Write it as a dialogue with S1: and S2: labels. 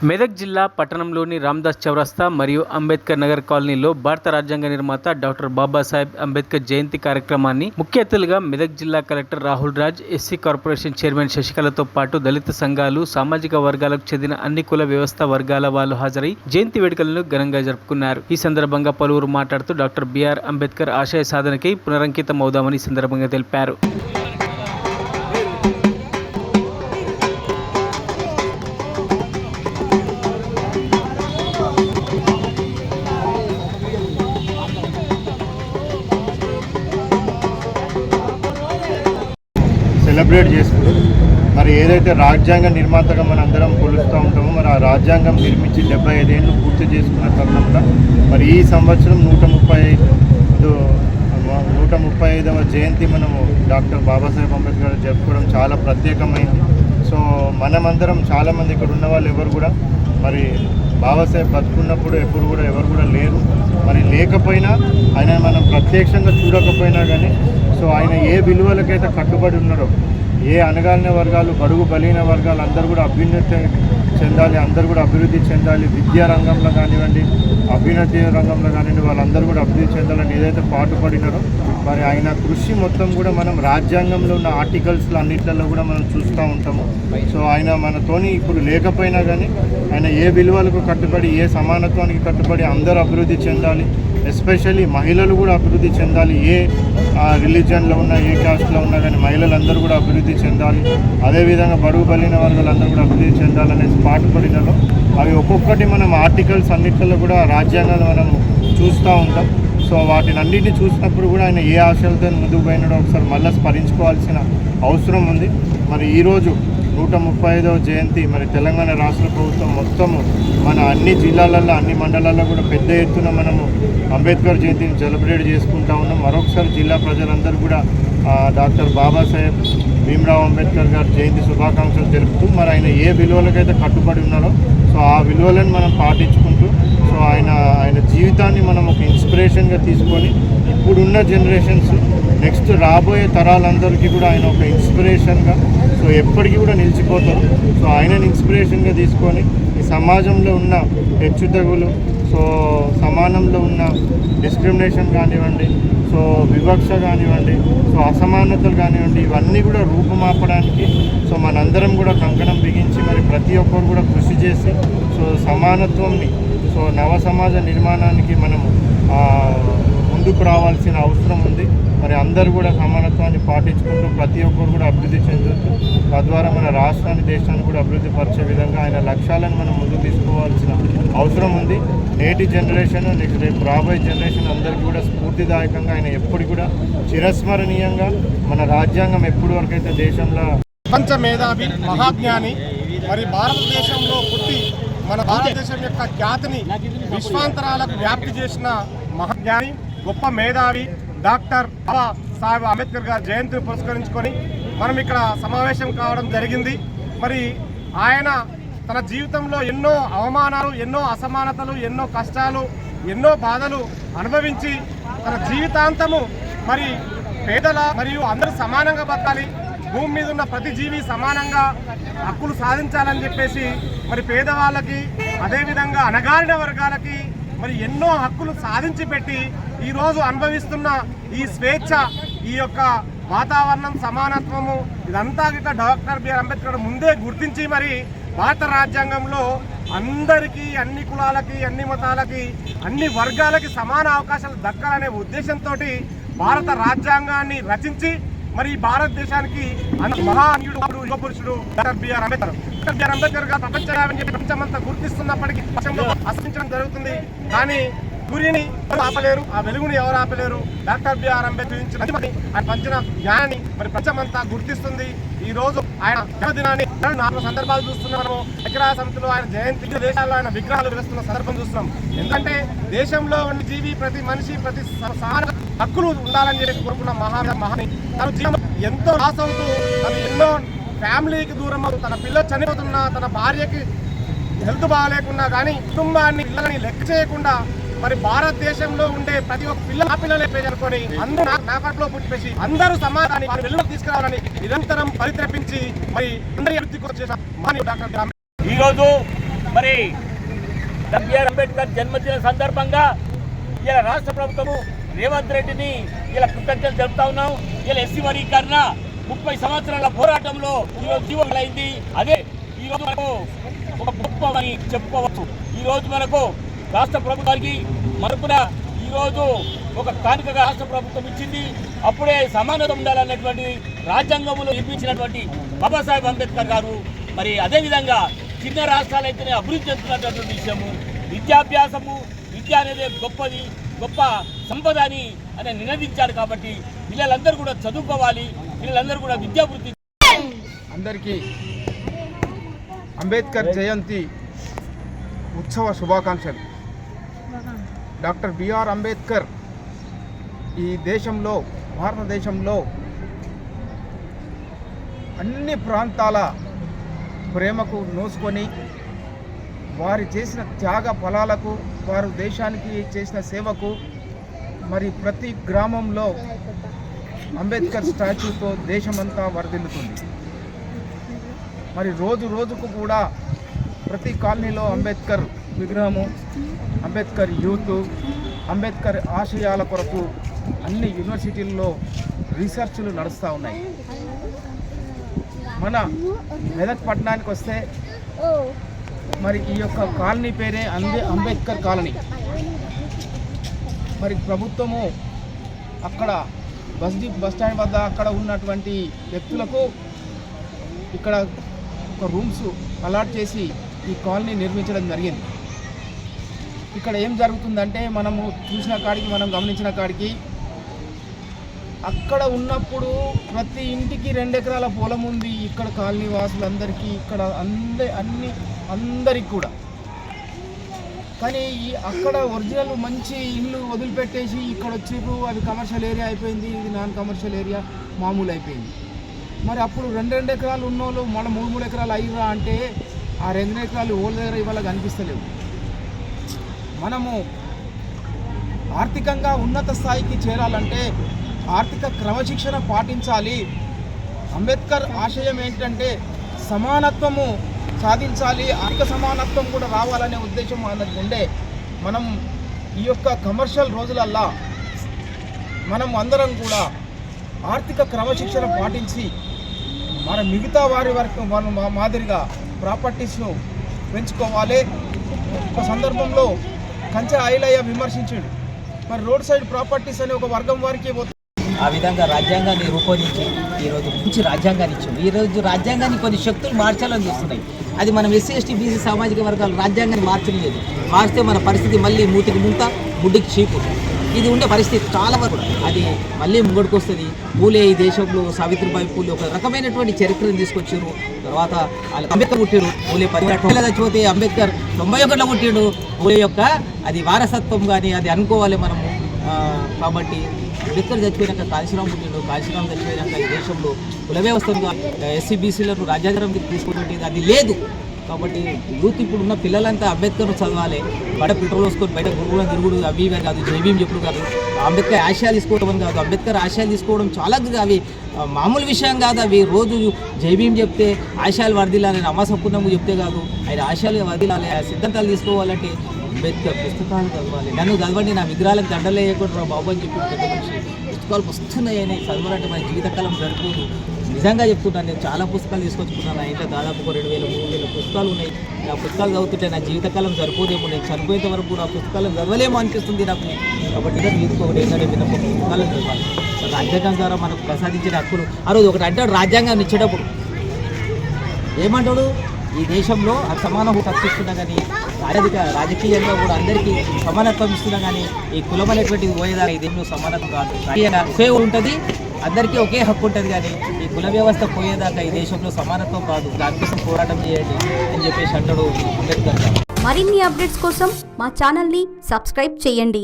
S1: మెదక్ జిల్లా పట్టణంలోని రామ్దాస్ చౌరస్తా మరియు అంబేద్కర్ నగర్ కాలనీలో భారత రాజ్యాంగ నిర్మాత డాక్టర్ బాబాసాహెబ్ అంబేద్కర్ జయంతి కార్యక్రమాన్ని ముఖ్య అతిథులుగా మెదక్ జిల్లా collector Rahul Raj, SC corporation chairman శశికళతో పాటు దళిత సంఘాలు, సామాజిక వర్గాలకు చెందిన అన్ని కుల వ్యవస్థ వర్గాల వాళ్ళు హాజరై జయంతి వేడుకలను ఘనంగా జరుపుకున్నారు. ఈ సందర్భంగా పలువురు మాట్లాడుతూ డాక్టర్ బిఆర్ అంబేద్కర్ ఆశయ సాధనకై పునరంకితం అవుదామని ఈ సందర్భంగా తెలిపారు.
S2: సెలబ్రేట్ చేసుకుంటాం. మరి ఏదైతే రాజ్యాంగ నిర్మాతగా మన అందరం కొలుస్తూ ఉంటామో, మరి ఆ రాజ్యాంగం నిర్మించి 75 ఏళ్ళు పూర్తి చేసుకున్న తరుణంలో మరి ఈ సంవత్సరం 135వ జయంతి మనము డాక్టర్ బాబాసాహెబ్ అంబేద్కర్ జరుపుకోవడం చాలా ప్రత్యేకమైంది. సో మనమందరం చాలామంది ఇక్కడ ఉన్న వాళ్ళు ఎవరు కూడా మరి బాబాసాహెబ్ బతుకున్నప్పుడు ఎప్పుడు కూడా ఎవరు కూడా లేరు. మరి లేకపోయినా ఆయన మనం ప్రత్యక్షంగా చూడకపోయినా కానీ సో ఆయన ఏ విలువలకైతే కట్టుబడి ఉన్నారో, ఏ అణగాలిన వర్గాలు, బడుగు బలహీన వర్గాలు అందరూ కూడా అభ్యున్నతి చెందాలి, అందరూ కూడా అభివృద్ధి చెందాలి, విద్యా రంగంలో కానివ్వండి, అభ్యున్నతి రంగంలో కానివ్వండి, వాళ్ళందరూ కూడా అభివృద్ధి చెందాలని ఏదైతే పాటుపడినారో మరి ఆయన కృషి మొత్తం కూడా మనం రాజ్యాంగంలో ఉన్న ఆర్టికల్స్లో అన్నింటిలో కూడా మనం చూస్తూ ఉంటాము. సో ఆయన మనతోని ఇప్పుడు లేకపోయినా కానీ ఆయన ఏ విలువలకు కట్టుబడి, ఏ సమానత్వానికి కట్టుబడి అందరూ అభివృద్ధి చెందాలి, ఎస్పెషల్లీ మహిళలు కూడా అభివృద్ధి చెందాలి, ఏ రిలీజన్లో ఉన్న, ఏ కాస్ట్లో ఉన్నా కానీ మహిళలందరూ కూడా అభివృద్ధి చెందాలి, అదేవిధంగా బడుగు బలిన వర్గాలందరూ కూడా అభివృద్ధి చెందాలనేసి పాటుపడినలో అవి ఒక్కొక్కటి మనం ఆర్టికల్స్ అన్నింటిలో కూడా రాజ్యాంగాలు మనం చూస్తూ ఉంటాం. సో వాటిని అన్నింటినీ చూసినప్పుడు కూడా ఆయన ఏ ఆశయాలతో ముందుకు పోయినాడో ఒకసారి మళ్ళీ స్మరించుకోవాల్సిన అవసరం ఉంది. మరి ఈరోజు 135వ జయంతి మరి తెలంగాణ రాష్ట్ర ప్రభుత్వం మొత్తము మన అన్ని జిల్లాలలో, అన్ని మండలాల్లో కూడా పెద్ద ఎత్తున మనము అంబేద్కర్ జయంతిని సెలబ్రేట్ చేసుకుంటా ఉన్నాం. మరొకసారి జిల్లా ప్రజలందరూ కూడా డాక్టర్ బాబాసాహెబ్ భీమ్రావ్ అంబేద్కర్ గారి జయంతి శుభాకాంక్షలు తెలుపుతూ మరి ఆయన ఏ విలువలకైతే కట్టుబడి ఉన్నారో సో ఆ విలువలను మనం పాటించుకుంటూ సో ఆయన జీవితాన్ని మనం ఒక ఇన్స్పిరేషన్గా తీసుకొని ఇప్పుడున్న జనరేషన్స్, నెక్స్ట్ రాబోయే తరాలందరికీ కూడా ఆయన ఒక ఇన్స్పిరేషన్గా సో ఎప్పటికీ కూడా నిలిచిపోతారు. సో ఆయనని ఇన్స్పిరేషన్గా తీసుకొని ఈ సమాజంలో ఉన్న హెచ్చుతగులు, సో సమానంలో ఉన్న డిస్క్రిమినేషన్ కానివ్వండి, సో వివక్ష కానివ్వండి, సో అసమానతలు కానివ్వండి, ఇవన్నీ కూడా రూపుమాపడానికి సో మనందరం కూడా కంకణం బిగించి మరి ప్రతి ఒక్కరు కూడా కృషి చేసి సో సమానత్వంని, సో నవ సమాజ నిర్మాణానికి మనము ముందుకు రావాల్సిన అవసరం ఉంది. మరి అందరూ కూడా సమానత్వాన్ని పాటించుకుంటూ ప్రతి ఒక్కరు కూడా అభివృద్ధి చెందుతూ తద్వారా మన రాష్ట్రాన్ని, దేశాన్ని కూడా అభివృద్ధి పరిచే విధంగా ఆయన లక్ష్యాలను మనం ముందుకు తీసుకోవాల్సిన అవసరం ఉంది. నేటి జనరేషన్, నెక్స్ట్ రేపు రాబోయే జనరేషన్ అందరికీ కూడా స్ఫూర్తిదాయకంగా ఆయన ఎప్పుడు కూడా చిరస్మరణీయంగా మన రాజ్యాంగం ఎప్పటి వరకు అయితే దేశంలో
S3: ప్రపంచ మేధావి, మహాజ్ఞాని, మరి భారతదేశంలో పుట్టి మన భారతదేశం యొక్క ఖ్యాతిని విశ్వాంతరాలకు వ్యాప్తి చేసిన మహాజ్ఞాని, గొప్ప మేధావి డాక్టర్ బాబాసాహెబ్ అంబేద్కర్ గారి జయంతిని పురస్కరించుకొని మనం ఇక్కడ సమావేశం కావడం జరిగింది. మరి ఆయన తన జీవితంలో ఎన్నో అవమానాలు, ఎన్నో అసమానతలు, ఎన్నో కష్టాలు, ఎన్నో బాధలు అనుభవించి తన జీవితాంతము మరి పేదల మరియు అందరూ సమానంగా బతకాలి, భూమి మీద ఉన్న ప్రతి జీవి సమానంగా హక్కులు సాధించాలని చెప్పేసి మరి పేదవాళ్ళకి, అదేవిధంగా అణగారిన వర్గాలకి మరి ఎన్నో హక్కులు సాధించి పెట్టి ఈరోజు అనుభవిస్తున్న ఈ స్వేచ్ఛ, ఈ యొక్క వాతావరణం, సమానత్వము ఇదంతా గిట్ట డాక్టర్ బిఆర్ అంబేద్కర్ ముందే గుర్తించి మరి భారత రాజ్యాంగంలో అందరికీ, అన్ని కులాలకి, అన్ని మతాలకి, అన్ని వర్గాలకి సమాన అవకాశాలు దక్కాలనే ఉద్దేశంతో భారత రాజ్యాంగాన్ని రచించి మరి భారతదేశానికి మహానీయుడు, యుగ పురుషుడు doctor B R Ambedkar. Doctor B R Ambedkar గారు ప్రపంచమంతా గుర్తిస్తున్నప్పటికీ అసహించడం జరుగుతుంది. కానీ సూర్యుని ఆపలేరు, ఆ వెలుగుని ఎవరు ఆపలేరు. డాక్టర్ బిఆర్ అంబేద్కర్ ఆయన పంచిన జ్ఞానాన్ని మరి ప్రపంచమంతా గుర్తిస్తుంది. ఈ రోజు ఆయన జన్మదినాన్ని 4 సందర్భాలు చూస్తున్నాము. ఐక్యరాజ్య సమితిలో ఆయన జయంతి, దేశాల్లో ఆయన విగ్రహాలు వేస్తున్న సందర్భం చూస్తున్నాం. ఎందుకంటే దేశంలో ఉన్న జీవి, ప్రతి మనిషి, ప్రతి సమాన హక్కులు ఉండాలని చెప్పి కోరుకున్న మహాని తన జీవనం ఎంతో లాస్ అవుతూ, తను ఎన్నో ఫ్యామిలీకి దూరం అవుతూ, తన పిల్లలు చనిపోతున్నా, తన భార్యకి హెల్త్ బాగాలేకున్నా కానీ కుటుంబాన్ని, పిల్లలని లెక్క చేయకుండా మరి భారతదేశంలో ఉండే ప్రతి ఒక్క పిల్లలే పేర్కొని అందరూ నాకట్లో పుట్టిపేసి అందరూ సమాజాన్ని వెలుగులోకి తీసుకురావాలని నిరంతరం పరితపించి మరి అందరి అభివృద్ధి కోసం చేసిన డాక్టర్
S2: ఈరోజు
S4: మరి బిఆర్ అంబేద్కర్ జన్మదిన సందర్భంగా ఇలా రాష్ట్ర ప్రభుత్వము రేవంత్ రెడ్డిని ఇలా కృతజ్ఞతలు తెలుపుతా ఉన్నాం. ఇలా ఎస్సీ వర్గీకరణ 30 సంవత్సరాల పోరాటంలో ఈరోజు జీవమైంది. అదే ఈరోజు మనకు ఒక గొప్ప అని చెప్పుకోవచ్చు. ఈరోజు మనకు రాష్ట్ర ప్రభుత్వానికి మరపున ఈరోజు ఒక కానుకగా రాష్ట్ర ప్రభుత్వం ఇచ్చింది. అప్పుడే సమానత ఉండాలన్నటువంటి రాజ్యాంగంలో నిర్మించినటువంటి బాబాసాహెబ్ అంబేద్కర్ గారు మరి అదేవిధంగా చిన్న రాష్ట్రాలైతేనే అభివృద్ధి చెందుతున్నటువంటి విషయము, విద్యాభ్యాసము, విద్య అనేది గొప్పది, గొప్ప సంపద అని నినదించారు. కాబట్టి పిల్లలందరూ కూడా చదువుకోవాలి, పిల్లలందరూ కూడా విద్యావృత్తి.
S5: అందరికీ అంబేద్కర్ జయంతి ఉత్సవ శుభాకాంక్షలు. డాక్టర్ బిఆర్ అంబేద్కర్ ఈ దేశంలో, భారతదేశంలో అన్ని ప్రాంతాల ప్రేమకు నోసుకొని వారు చేసిన త్యాగ ఫలాలకు, వారు దేశానికి చేసిన సేవకు మరి ప్రతి గ్రామంలో అంబేద్కర్ స్టాచ్యూతో దేశమంతా వర్ధిల్లుతుంది. మరి రోజు రోజుకు కూడా ప్రతి కాలనీలో అంబేద్కర్ విగ్రహము, అంబేద్కర్ యూత్, అంబేద్కర్ ఆశయాల కొరకు అన్ని యూనివర్సిటీల్లో రీసెర్చ్లు నడుస్తూ ఉన్నాయి. మన మెదక్ పట్టణానికి వస్తే మరి ఈ యొక్క కాలనీ పేరే అంబేద్కర్ కాలనీ. మరి ప్రభుత్వము అక్కడ బస్ స్టాండ్ వద్ద అక్కడ ఉన్నటువంటి వ్యక్తులకు ఇక్కడ ఒక రూమ్స్ అలాట్ చేసి ఈ కాలనీ నిర్మించడం జరిగింది. ఇక్కడ ఏం జరుగుతుందంటే మనము చూసిన కాడికి, మనం గమనించిన కాడికి అక్కడ ఉన్నప్పుడు ప్రతి ఇంటికి 2 ఎకరాల పొలం ఉంది. ఇక్కడ కాలనీ వాసులందరికీ, ఇక్కడ అందరికి కూడా. కానీ అక్కడ ఒరిజినల్ మంచి ఇల్లు వదిలిపెట్టేసి ఇక్కడ వచ్చేప్పుడు అది కమర్షియల్ ఏరియా అయిపోయింది, ఇది నాన్ కమర్షియల్ ఏరియా మామూలు అయిపోయింది. మరి అప్పుడు 2 ఎకరాలు ఉన్నోళ్ళు మన 3 ఎకరాలు అయ్యిరా అంటే ఆ 2 ఎకరాలు ఓళ్ళ దగ్గర ఇవాళ కనిపిస్తలేవు. మనము ఆర్థికంగా ఉన్నత స్థాయికి చేరాలంటే ఆర్థిక క్రమశిక్షణ పాటించాలి. అంబేద్కర్ ఆశయం ఏంటంటే సమానత్వము సాధించాలి, ఆర్థిక సమానత్వం కూడా రావాలనే ఉద్దేశం అన్నది ఉండే మనం ఈ యొక్క కమర్షియల్ రోజులల్లా మనం అందరం కూడా ఆర్థిక క్రమశిక్షణ పాటించి మన మిగతా వారి వరకు మనం మాదిరిగా ప్రాపర్టీస్ను పెంచుకోవాలి. ఒక సందర్భంలో కంచె ఐలయ్య విమర్శించాడు, మరి రోడ్ సైడ్ ప్రాపర్టీస్ అనే ఒక వర్గం వారికి
S6: ఆ విధంగా రాజ్యాంగాన్ని రూపొందించి ఈరోజు మంచి రాజ్యాంగాన్ని ఇచ్చింది. ఈరోజు రాజ్యాంగాన్ని కొన్ని శక్తులు మార్చాలని చూస్తున్నాయి. అది మనం ఎస్సీ ఎస్టీ బీసీ సామాజిక వర్గాలు రాజ్యాంగాన్ని మార్చలేదు. మార్చితే మన పరిస్థితి మళ్ళీ మూతికి ముంత, ముడ్డికి చీపు, ఇది ఉండే పరిస్థితి చాలా వరకు. అది మళ్ళీ ముంగడికి వస్తుంది. పూలే ఈ దేశంలో సావిత్రిబాయి పూలే ఒక రకమైనటువంటి చరిత్రను తీసుకొచ్చారు. తర్వాత అంబేద్కర్ పుట్టారు. పూలే 18 చచ్చిపోతే అంబేద్కర్ 91లో పుట్టాడు. పూలే యొక్క అది వారసత్వం కానీ అది అనుకోవాలి మనము. కాబట్టి అంబేద్కర్ చచ్చిపోయాక కాళీశ్రామ్ పుట్టిండు. కాళీశ్రామ్ చచ్చిపోయాక ఈ దేశంలో కుల వ్యవస్థగా ఎస్సీ బీసీలను రాజ్యాంగంకి తీసుకున్నట్టు అది లేదు. కాబట్టి యూత్ ఇప్పుడు ఉన్న పిల్లలంతా అంబేద్కర్ను చదవాలి. బయట పెట్రోల్ వేసుకొని బయట గురుగులను తిరుగుడు అవి ఇవి కాదు, జైభీం చెప్పుడు కాదు, అంబేద్కర్ ఆశయాలు తీసుకోవడం కాదు. అంబేద్కర్ ఆశయాలు తీసుకోవడం చాలా అవి మామూలు విషయం కాదు. అవి రోజు జైభీం చెప్తే ఆశయాలు వర్దిలాలి, అమాసపూర్ణము చెప్తే కాదు, ఆయన ఆశయాలు వర్దిలాలి. ఆ సిద్ధాంతాలు తీసుకోవాలంటే అంబేద్కర్ పుస్తకాలు చదవాలి. నన్ను చదవండి, నా విగ్రహాలకు దండలు వేయకూడదు బాబు అని చెప్పి పెద్ద మనిషి పుస్తకాలు వస్తున్నాయని చదవాలంటే మన జీవితకాలం సరిపోదు. నిజంగా చెప్తున్నాను, నేను చాలా పుస్తకాలు తీసుకొచ్చుకున్నాను. నా ఇంట్లో దాదాపు 2,000-3,000 పుస్తకాలు ఉన్నాయి. నా పుస్తకాలు చదువుతుంటే నా జీవితకాలం సరిపోదేమో, నేను చనిపోయేంత వరకు నా పుస్తకాలు చదవలేమో అనిపిస్తుంది నాకు. కాబట్టి మీదకి ఒకటి ఏంటంటే విన్నప్పుడు పుస్తకాలు చదవాలి. రాజ్యాంగం ద్వారా మనకు ప్రసాదించిన హక్కులు. ఆ రోజు ఒకటి అంటాడు, రాజ్యాంగాన్ని ఇచ్చేటప్పుడు ఏమంటాడు, ఈ దేశంలో సమాన హక్కు ఇస్తున్నా కానీ రాజకీయంగా కూడా అందరికీ సమానత్వం ఇస్తున్నా కానీ ఈ కులం అనేటువంటిది పోయేదా ఈ దేశంలో సమానత్వం కాదు. సేవ ఉంటుంది, అందరికీ ఒకే హక్కు ఉంటుంది. కానీ ఈ కుల వ్యవస్థ పోయేదాకా ఈ దేశంలో సమానత్వం కాదు. దానికోసం పోరాటం చేయండి అని చెప్పేసి అంటాడు అంబేద్కర్ గారు.
S7: మరిన్ని అప్డేట్స్ కోసం మా ఛానల్ని సబ్స్క్రైబ్ చేయండి.